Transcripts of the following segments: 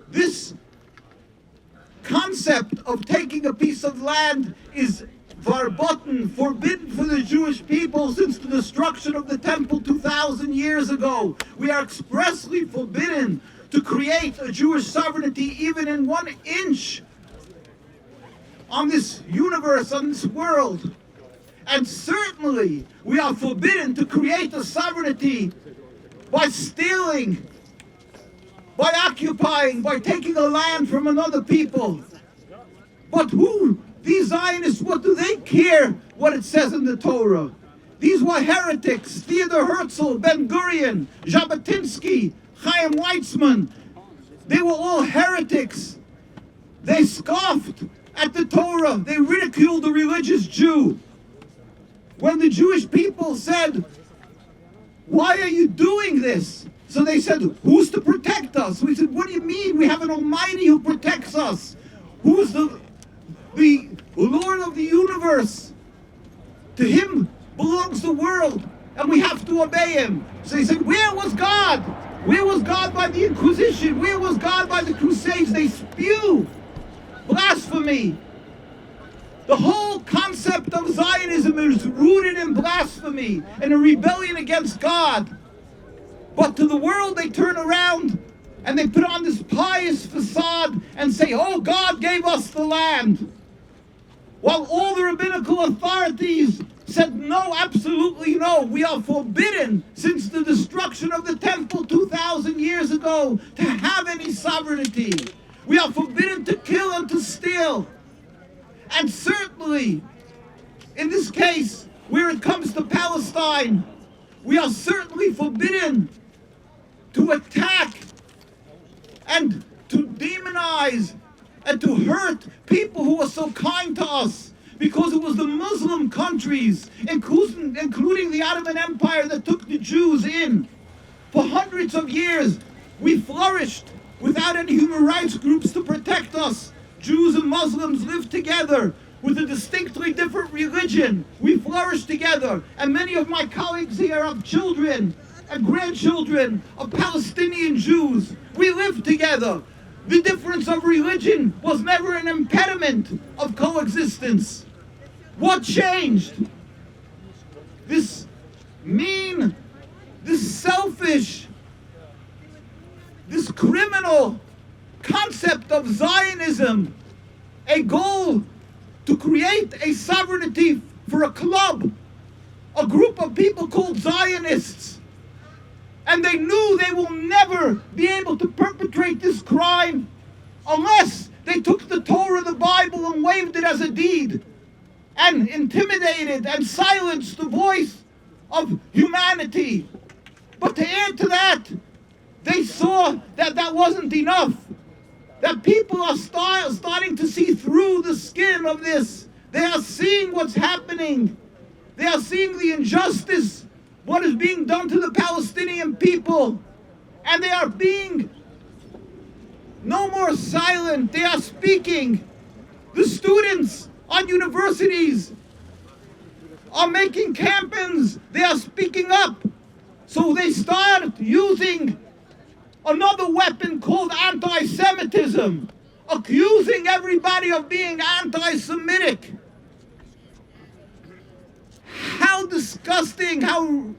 This concept of taking a piece of land is verboten, forbidden for the Jewish people since the destruction of the temple 2,000 years ago. We are expressly forbidden to create a Jewish sovereignty even in 1 inch on this universe, on this world. And certainly we are forbidden to create a sovereignty by stealing, by occupying, by taking a land from another people. But who, these Zionists, what do they care what it says in the Torah? These were heretics: Theodor Herzl, Ben Gurion, Jabotinsky, Chaim Weizmann. They were all heretics. They scoffed at the Torah. They ridiculed the religious Jew. When the Jewish people said, "Why are you doing this?" So they said, "Who's to protect us?" We said, "What do you mean? We have an Almighty who protects us. Who's the Lord of the universe? To him belongs the world, and we have to obey him." So he said, "Where was God? Where was God by the Inquisition? Where was God by the Crusades?" They spew blasphemy. The whole concept of Zionism is rooted in blasphemy and a rebellion against God. But to the world they turn around and they put on this pious facade and say, "Oh, God gave us the land." While all the rabbinical authorities said, "No, absolutely no. We are forbidden since the destruction of the temple 2,000 years ago to have any sovereignty. We are forbidden to kill and to steal." And certainly, in this case, where it comes to Palestine, we are certainly forbidden to attack and to demonize and to hurt people who are so kind to us, because it was the Muslim countries, including the Ottoman Empire, that took the Jews in. For hundreds of years, we flourished without any human rights groups to protect us. Jews and Muslims lived together with a distinctly different religion. We flourished together, and many of my colleagues here have children and grandchildren of Palestinian Jews. We lived together. The difference of religion was never an impediment of coexistence. What changed? This mean, this selfish, this criminal concept of Zionism, a goal to create a sovereignty for a club, a group of people called Zionists. And they knew they will never be able to perpetrate this crime unless they took the Torah, the Bible, and waved it as a deed, and intimidated and silenced the voice of humanity. But to add to that, they saw that that wasn't enough. That people are starting to see through the skin of this. They are seeing what's happening. They are seeing the injustice, what is being done to the Palestinian people. And they are being no more silent. They are speaking. The students on universities are making campaigns. They are speaking up. So they start using another weapon called anti-Semitism, accusing everybody of being anti-Semitic. How disgusting, how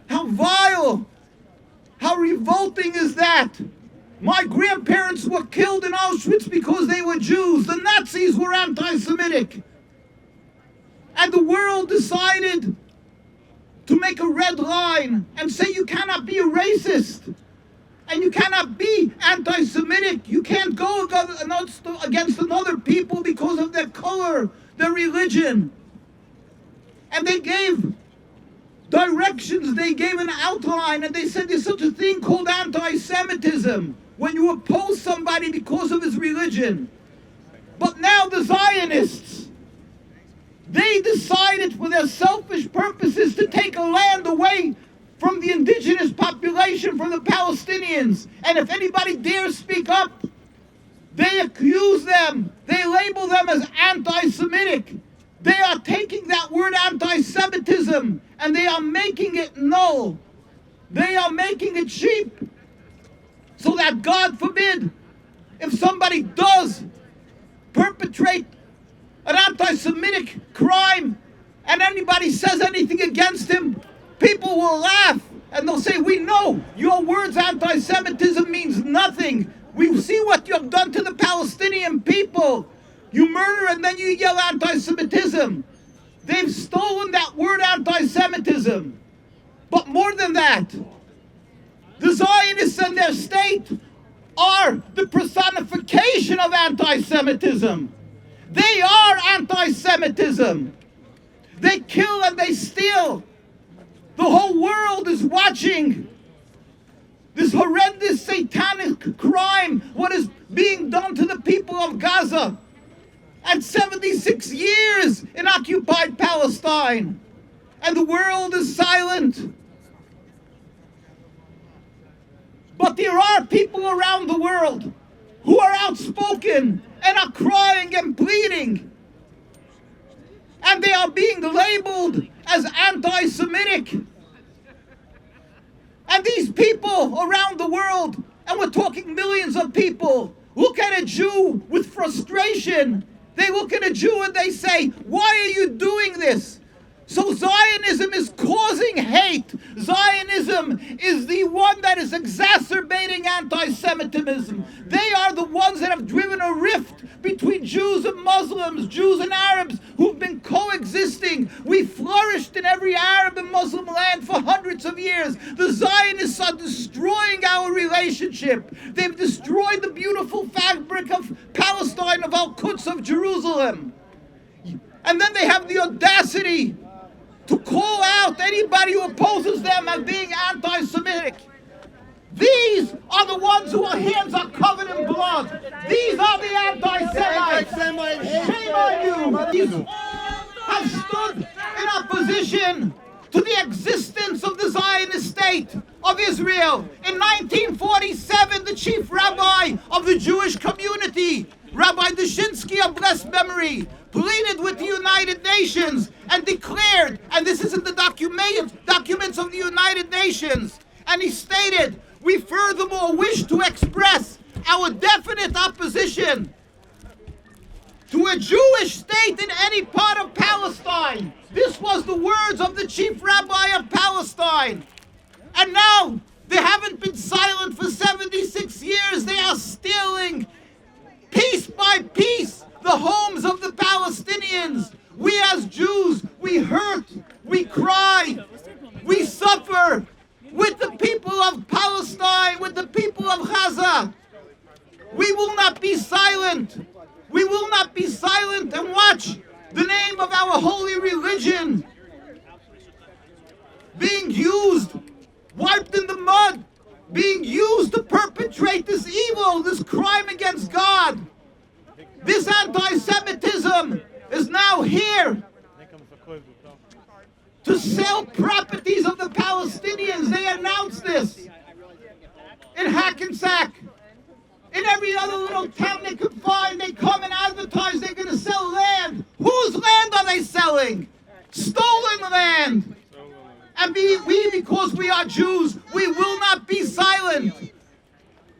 vile, how revolting is that? My grandparents were killed in Auschwitz because they were Jews. The Nazis were anti-Semitic. And the world decided to make a red line and say you cannot be a racist. And you cannot be anti-Semitic. You can't go against another people because of their color, their religion. And they gave directions, they gave an outline, and they said there's such a thing called anti-Semitism, when you oppose somebody because of his religion. But now the Zionists, they decided for their selfish purposes to take a land away from the indigenous population, from the Palestinians. And if anybody dares speak up, they accuse them, they label them as anti-Semitic. They are taking that word anti-Semitism and they are making it null. They are making it cheap. So that, God forbid, if somebody does perpetrate an anti-Semitic crime and anybody says anything against him, people will laugh and they'll say, we know your words anti-Semitism means nothing. We see what you have done to the Palestinian people. You murder and then you yell anti-Semitism. They've stolen that word anti-Semitism. But more than that, the Zionists and their state are the personification of anti-Semitism. They are anti-Semitism. They kill and they steal. The whole world is watching this horrendous satanic crime, what is being done to the people of Gaza. And 76 years in occupied Palestine. And the world is silent. But there are people around the world who are outspoken and are crying and pleading. And they are being labeled as anti-Semitic. And these people around the world, and we're talking millions of people, look at a Jew with frustration. They look at a Jew and they say, why are you doing this? So Zionism is causing hate. Zionism is the one that is exacerbating anti-Semitism. They are the ones that have driven a rift between Jews and Muslims, Jews and Arabs who've been coexisting. We flourished in every Arab and Muslim land for hundreds of years. The Zionists are destroying our relationship. They've destroyed the beautiful fabric of Palestine, of Al-Quds, of Jerusalem. And then they have the audacity to call out anybody who opposes them as being anti-Semitic. These are the ones whose hands are covered in blood. These are the anti-Semites. Shame on you. These have stood in opposition to the existence of the Zionist state of Israel. In 1947, the chief rabbi of the Jewish community, Rabbi Dushinsky of blessed memory, pleaded with the United Nations and declared, and this is in the documents of the United Nations, and he stated, we furthermore wish to express our definite opposition to a Jewish state in any part of Palestine. This was the words of the chief rabbi of Palestine. And now, they haven't been silent for 76 years. They are stealing, piece by piece, the homes of the Palestinians. We as Jews, we hurt, we cry, we suffer with the people of Palestine, with the people of Gaza. We will not be silent. We will not be silent and watch the name of our holy religion being used, wiped in the mud, being used to perpetrate this evil, this crime against God. This anti-Semitism is now here to sell properties of the Palestinians. They announced this in Hackensack. In every other little town they could find, they come and advertise they're going to sell land. Whose land are they selling? Stolen land. And we, because we are Jews, we will not be silent.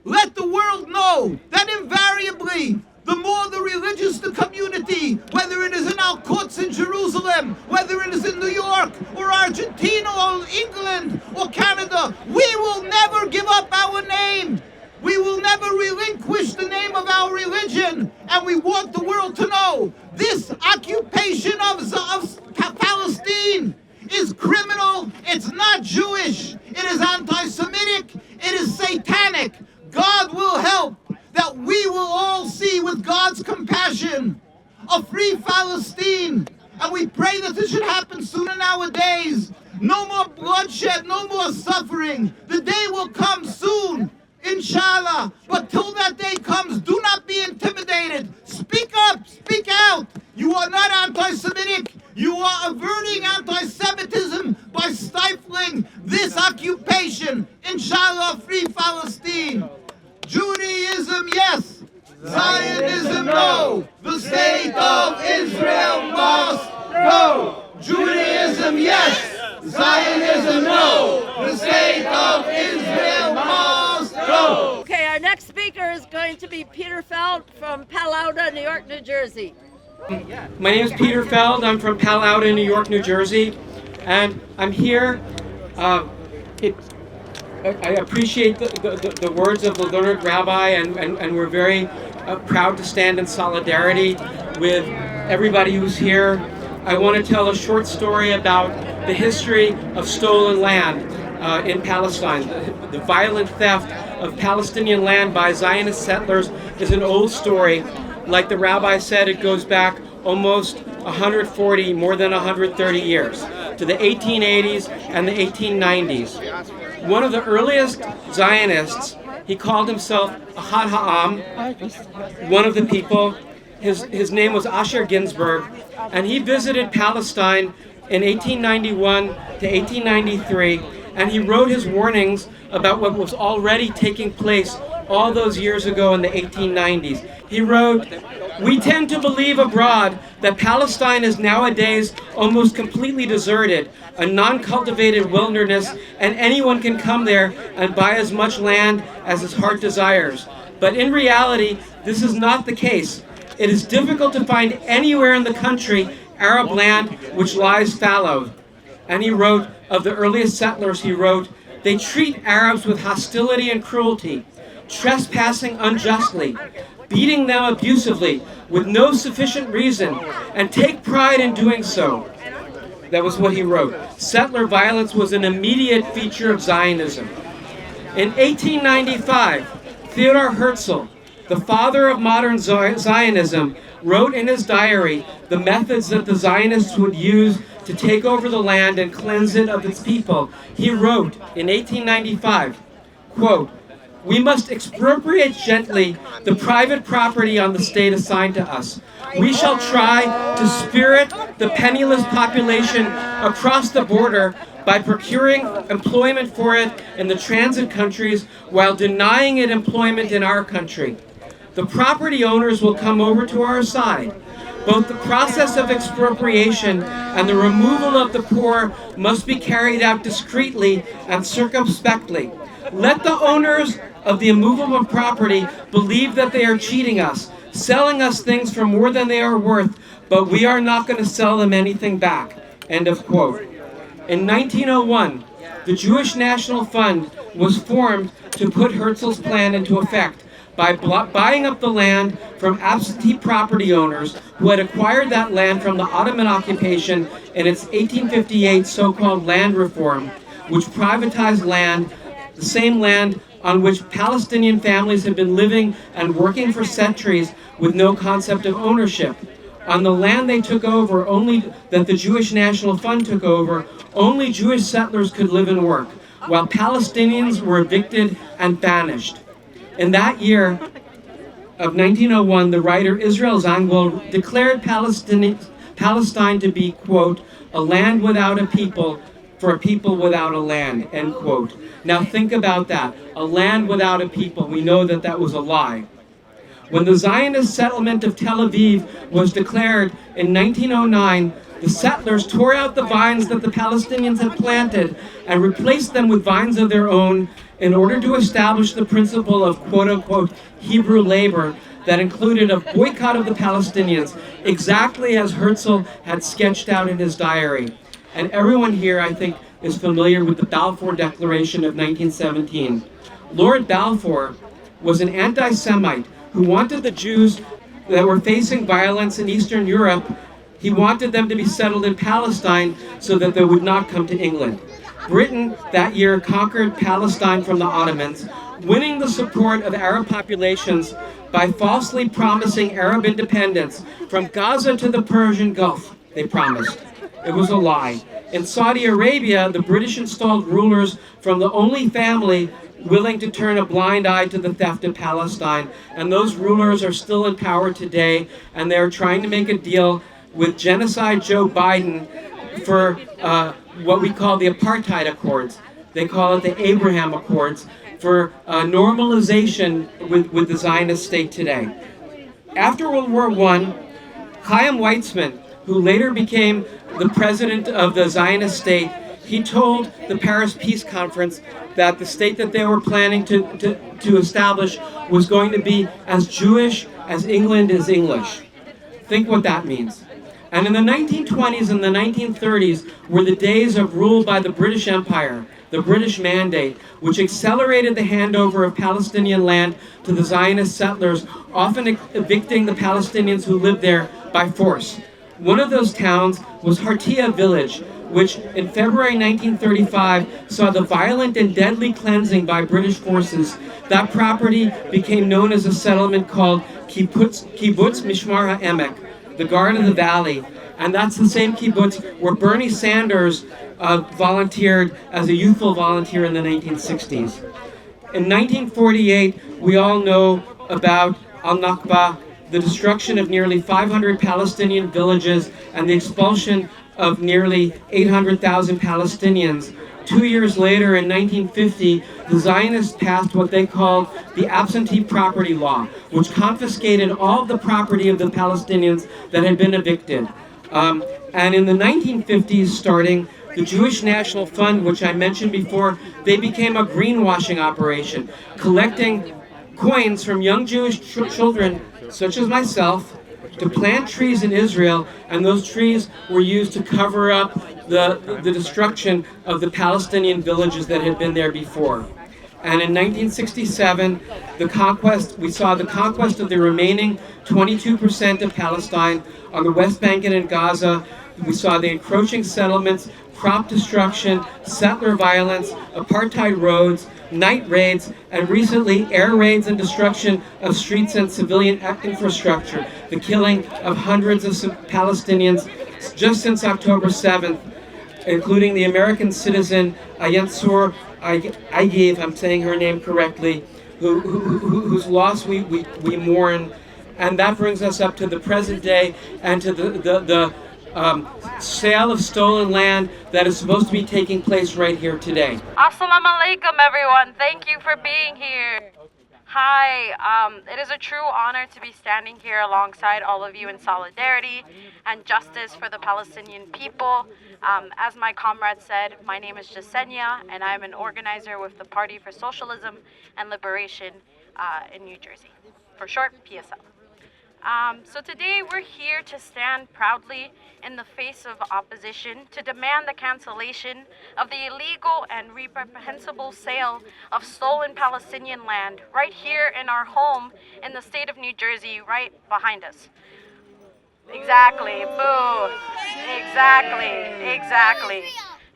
Let the world know that invariably, the more the religious the community, whether it is in Al-Quds in Jerusalem, whether it is in New York, or Argentina, or England, or Canada, we will never give up our name. We will never relinquish the name of our religion. And we want the world to know this occupation of Palestine is criminal. It's not Jewish. It is anti-Semitic. It is satanic. God will help that we will all see with God's compassion a free Palestine. And we pray that this should happen sooner nowadays. No more bloodshed, no more suffering. The day will come soon, inshallah. But till that day comes, do not be intimidated. Speak up, speak out. You are not anti-Semitic. You are averting anti-Semitism by stifling this occupation. Inshallah, free Palestine. Judaism, yes. Zionism, no. The state of Israel must go. Judaism, yes. Zionism, no. The state of Israel must go. Okay, our next speaker is going to be Peter Feld from Palo Alto, New York, New Jersey. My name is Peter Feld. I'm from Palo Alto, New York, New Jersey, and I'm here. I appreciate the words of the learned rabbi, and we're very proud to stand in solidarity with everybody who's here. I want to tell a short story about the history of stolen land in Palestine. The violent theft of Palestinian land by Zionist settlers is an old story. Like the rabbi said, it goes back almost 140, more than 130 years, to the 1880s and the 1890s. One of the earliest Zionists, he called himself Ahad Ha'am, one of the people. His name was Asher Ginsburg, and he visited Palestine in 1891 to 1893, and he wrote his warnings about what was already taking place all those years ago in the 1890s. He wrote, "We tend to believe abroad that Palestine is nowadays almost completely deserted, a non-cultivated wilderness, and anyone can come there and buy as much land as his heart desires. But in reality, this is not the case. It is difficult to find anywhere in the country Arab land which lies fallow." And he wrote, of the earliest settlers, he wrote, "They treat Arabs with hostility and cruelty, trespassing unjustly, beating them abusively with no sufficient reason, and take pride in doing so." That was what he wrote. Settler violence was an immediate feature of Zionism. In 1895, Theodor Herzl, the father of modern Zionism, wrote in his diary the methods that the Zionists would use to take over the land and cleanse it of its people. He wrote in 1895, quote, "We must expropriate gently the private property on the state assigned to us. We shall try to spirit the penniless population across the border by procuring employment for it in the transit countries while denying it employment in our country. The property owners will come over to our side. Both the process of expropriation and the removal of the poor must be carried out discreetly and circumspectly. Let the owners of the immovable property believe that they are cheating us, selling us things for more than they are worth, but we are not going to sell them anything back." End of quote. In 1901, the Jewish National Fund was formed to put Herzl's plan into effect by buying up the land from absentee property owners who had acquired that land from the Ottoman occupation in its 1858 so-called land reform, which privatized land, the same land on which Palestinian families had been living and working for centuries with no concept of ownership. On the land they took over, that the Jewish National Fund took over, only Jewish settlers could live and work, while Palestinians were evicted and banished. In that year of 1901, the writer Israel Zangwill declared Palestine to be, quote, "a land without a people, for a people without a land," end quote. Now think about that. A land without a people. We know that that was a lie. When the Zionist settlement of Tel Aviv was declared in 1909, the settlers tore out the vines that the Palestinians had planted and replaced them with vines of their own in order to establish the principle of quote-unquote Hebrew labor that included a boycott of the Palestinians, exactly as Herzl had sketched out in his diary. And everyone here, I think, is familiar with the Balfour Declaration of 1917. Lord Balfour was an anti-Semite who wanted the Jews that were facing violence in Eastern Europe, he wanted them to be settled in Palestine so that they would not come to England. Britain that year conquered Palestine from the Ottomans, winning the support of Arab populations by falsely promising Arab independence from Gaza to the Persian Gulf, they promised. It was a lie. In Saudi Arabia, the British installed rulers from the only family willing to turn a blind eye to the theft of Palestine, and those rulers are still in power today, and they're trying to make a deal with Genocide Joe Biden for what we call the Apartheid Accords. They call it the Abraham Accords for normalization with the Zionist state today. After World War I, Chaim Weizmann, who later became the president of the Zionist state, he told the Paris Peace Conference that the state that they were planning to to establish was going to be as Jewish as England is English. Think what that means. And in the 1920s and the 1930s were the days of rule by the British Empire, the British Mandate, which accelerated the handover of Palestinian land to the Zionist settlers, often evicting the Palestinians who lived there by force. One of those towns was Hartia village, which in February 1935 saw the violent and deadly cleansing by British forces. That property became known as a settlement called Kibbutz Mishmar HaEmek, the Guard of the Valley. And that's the same kibbutz where Bernie Sanders volunteered as a youthful volunteer in the 1960s. In 1948, we all know about Al-Nakba, the destruction of nearly 500 Palestinian villages and the expulsion of nearly 800,000 Palestinians. 2 years later, in 1950, the Zionists passed what they called the absentee property law, which confiscated all of the property of the Palestinians that had been evicted. And in the 1950s, starting, the Jewish National Fund, which I mentioned before, they became a greenwashing operation, collecting coins from young Jewish children, such as myself, to plant trees in Israel, and those trees were used to cover up the destruction of the Palestinian villages that had been there before. And in 1967, we saw the conquest of the remaining 22% of Palestine on the West Bank and in Gaza. We saw the encroaching settlements, crop destruction, settler violence, apartheid roads, night raids, and recently air raids and destruction of streets and civilian infrastructure, the killing of hundreds of Palestinians just since October 7th, including the American citizen Ayansur Ayiv, I'm saying her name correctly, whose loss we mourn. And that brings us up to the present day and to the sale of stolen land that is supposed to be taking place right here today. Assalamu alaikum, everyone. Thank you for being here. Hi, it is a true honor to be standing here alongside all of you in solidarity and justice for the Palestinian people. As my comrade said, my name is Jasenia, and I'm an organizer with the Party for Socialism and Liberation in New Jersey, for short, PSL. So today we're here to stand proudly in the face of opposition to demand the cancellation of the illegal and reprehensible sale of stolen Palestinian land right here in our home in the state of New Jersey, right behind us. Exactly, boo.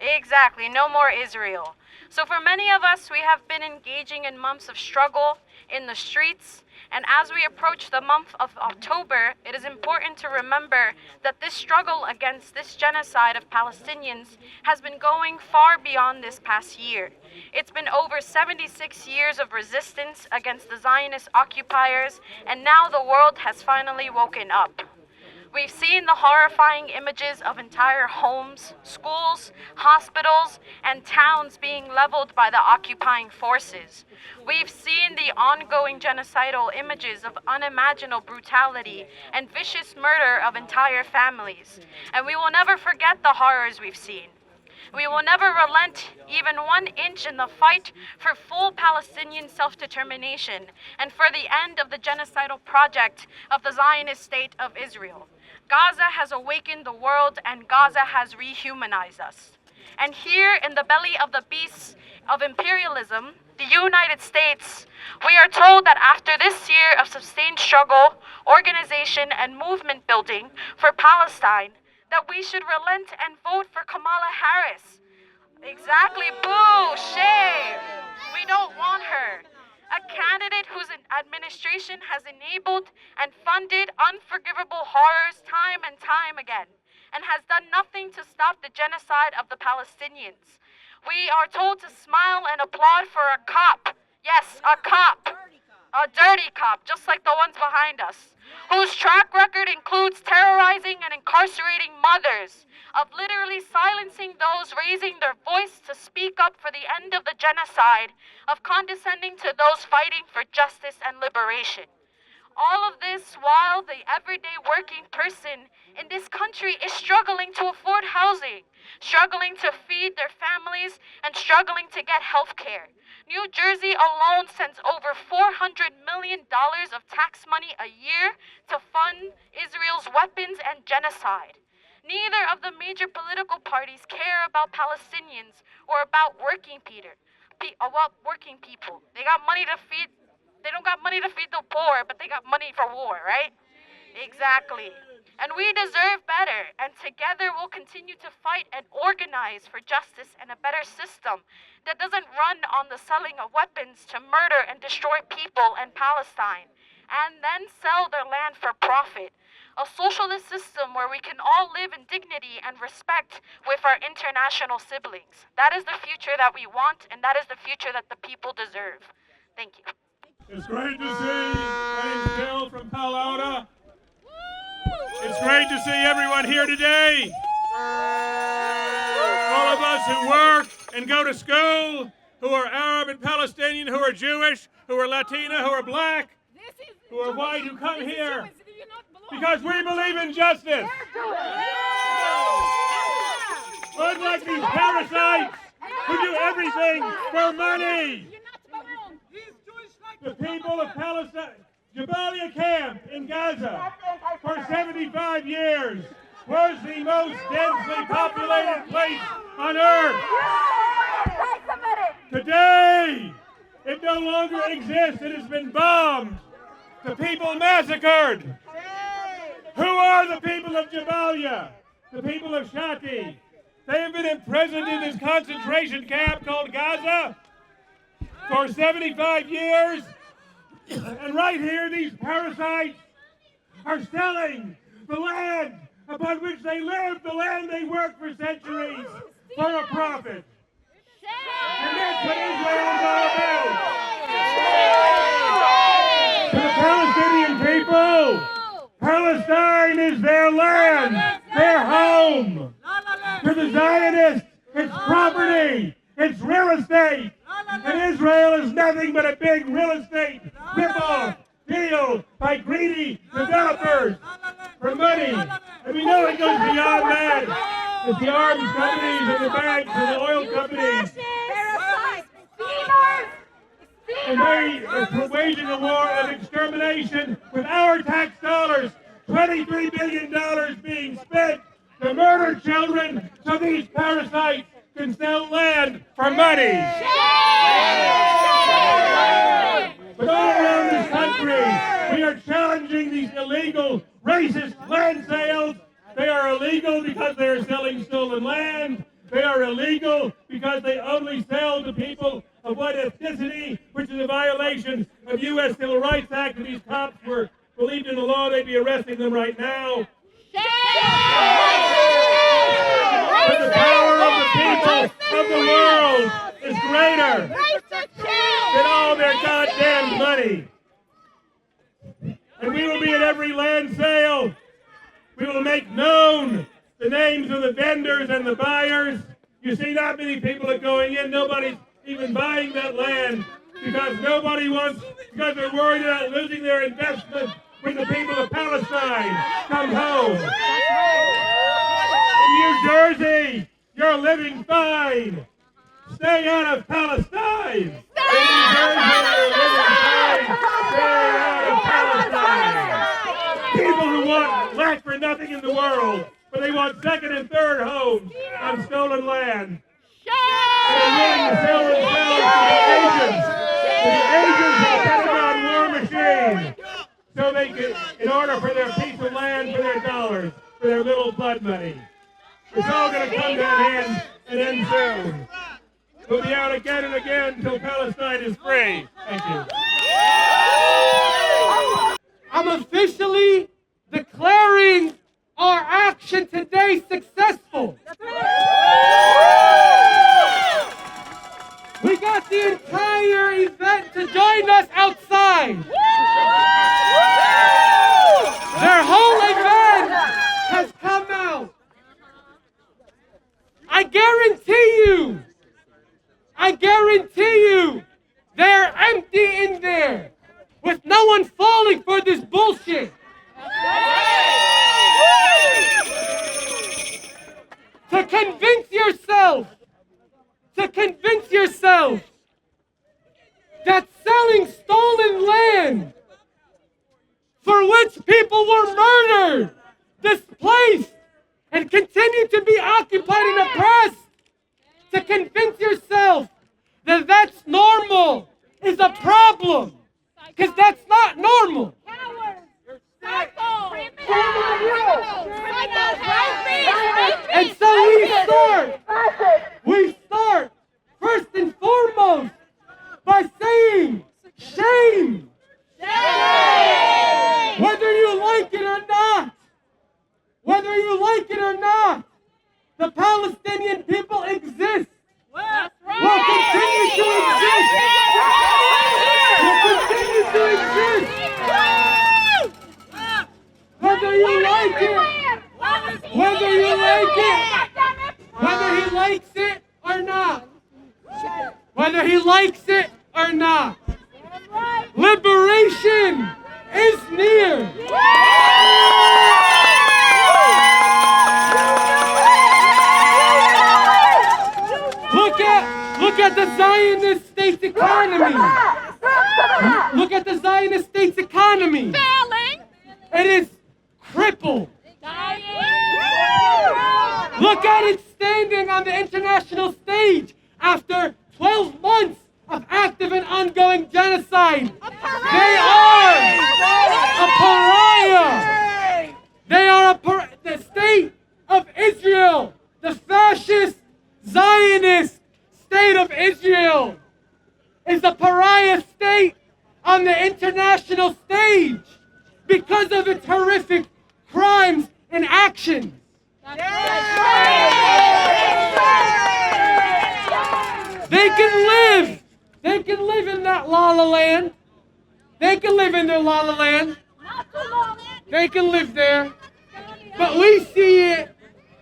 Exactly, no more Israel. So for many of us, we have been engaging in months of struggle in the streets. And as we approach the month of October, it is important to remember that this struggle against this genocide of Palestinians has been going far beyond this past year. It's been over 76 years of resistance against the Zionist occupiers, and now the world has finally woken up. We've seen the horrifying images of entire homes, schools, hospitals, and towns being leveled by the occupying forces. We've seen the ongoing genocidal images of unimaginable brutality and vicious murder of entire families. And we will never forget the horrors we've seen. We will never relent even 1 inch in the fight for full Palestinian self-determination and for the end of the genocidal project of the Zionist state of Israel. Gaza has awakened the world, and Gaza has rehumanized us. And here in the belly of the beasts of imperialism, the United States, we are told that after this year of sustained struggle, organization, and movement building for Palestine, that we should relent and vote for Kamala Harris. Exactly, boo, shame. We don't want her. A candidate whose administration has enabled and funded unforgivable horrors time and time again, and has done nothing to stop the genocide of the Palestinians. We are told to smile and applaud for a cop. Yes, a cop. A dirty cop, just like the ones behind us, whose track record includes terrorizing and incarcerating mothers, of literally silencing those raising their voice to speak up for the end of the genocide, of condescending to those fighting for justice and liberation. All of this while the everyday working person in this country is struggling to afford housing, struggling to feed their families, and struggling to get health care. New Jersey alone sends over $400 million of tax money a year to fund Israel's weapons and genocide. Neither of the major political parties care about Palestinians or about working people. They got money to feed. They don't got money to feed the poor, but they got money for war, right? Exactly. And we deserve better. And together we'll continue to fight and organize for justice and a better system that doesn't run on the selling of weapons to murder and destroy people in Palestine and then sell their land for profit. A socialist system where we can all live in dignity and respect with our international siblings. That is the future that we want, and that is the future that the people deserve. Thank you. It's great to see. My name's Bill from Palo Alto. It's great to see everyone here today. All of us who work and go to school, who are Arab and Palestinian, who are Jewish, who are Latina, who are black, who are white, who come here because we believe in justice. Unlike these parasites who do everything for money. The people of Palestine, Jabalia camp in Gaza, for 75 years, was the most densely populated place on earth. Today, it no longer exists. It has been bombed. The people massacred. Who are the people of Jabalia? The people of Shati. They have been imprisoned in this concentration camp called Gaza for 75 years. And right here, these parasites are selling the land upon which they lived, the land they worked for centuries for a profit. And that's what Israel is all about. To the Palestinian people, Palestine is their land, their home. To the Zionists, it's property, it's real estate. And Israel is nothing but a big real estate rip-off deal by greedy developers for money. And we know it goes beyond that. It's the arms companies and the banks and the oil companies. And they are waging a war of extermination with our tax dollars. $23 billion being spent to murder children so these parasites can sell land for money. But all around this country, we are challenging these illegal, racist land sales. They are illegal because they are selling stolen land. They are illegal because they only sell to people of what ethnicity, which is a violation of U.S. Civil Rights Act. If these cops were believed in the law, they'd be arresting them right now. But the power of the people of the world is greater than all their goddamn money. And we will be at every land sale. We will make known the names of the vendors and the buyers. You see, not many people are going in. Nobody's even buying that land because because they're worried about losing their investment when the people of Palestine come home. In New Jersey, you're living fine. Stay out of Palestine. In New Jersey, you're living fine. Stay out of Palestine. People who want lack for nothing in the world, but they want second and third homes on stolen land. And they're willing to sell themselves to the agents of the Pentagon war machine, so they can, in order for their piece of land, for their dollars, for their little blood money. It's all going to come to an end soon. We'll be out again and again until Palestine is free. Thank you. I'm officially declaring our action today successful. We got the entire event to join us outside. Their whole event has come out. I guarantee you, they're empty in there with no one falling for this bullshit. To convince yourself for which people were murdered, displaced, and continue to be occupied and oppressed, to convince yourself that that's normal is a problem. Because that's not normal. And so we start first and foremost by saying shame. Whether you like it or not, the Palestinian people exist. Will continue to exist. Whether he likes it or not. Liberation is near. Look at the Zionist state's economy. Look at the Zionist state's economy. It is crippled. Look at it standing on the international stage after 12 months of active and ongoing genocide. They are a pariah. They are the state of Israel, the fascist Zionist state of Israel, is a pariah state on the international stage because of its horrific crimes and actions. They can live in that la-la land. They can live in their la-la land. They can live there. But we see it.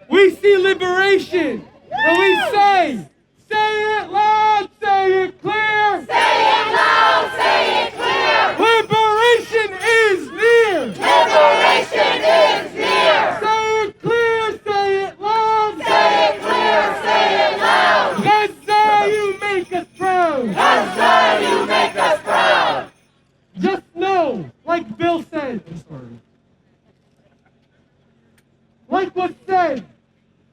We see liberation. And we say it loud, say it clear. Say it loud, say it clear. Liberation is near. Liberation is near. Say it clear, say it loud. Say it clear, say it loud. Gaza, you make us proud. Gaza, you make us proud. Just know, like Bill said, like was said,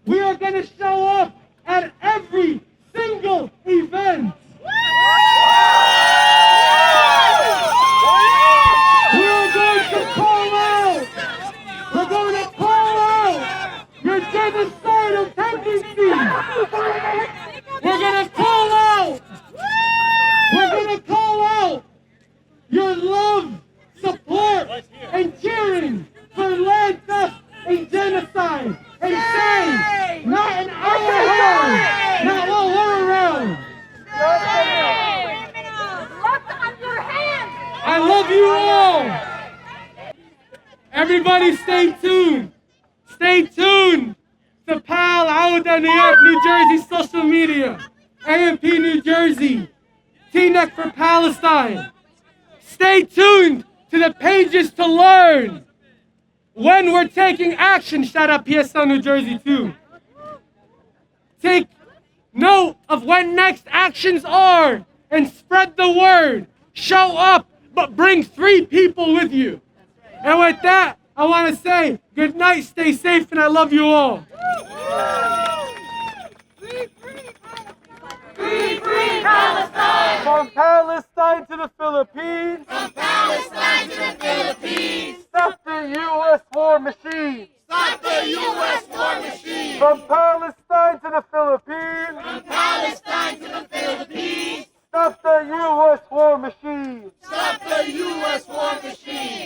we are going to show up at every single event. We're going to call out. We're going to call out your genocidal tendencies. We're going to call out. We're going to call out your love, support, and cheering for land theft and genocide. And say, not in our home, not while we're around. I love you all. Everybody stay tuned. Stay tuned to Pal Auda New York, New Jersey social media. AMP New Jersey. T-Neck for Palestine. Stay tuned to the pages to learn when we're taking action. Shout out PSL New Jersey too. Take note of when next actions are and spread the word. Show up, but bring 3 people with you. And with that, I want to say good night, stay safe, and I love you all. Free Palestine! From Palestine to the Philippines.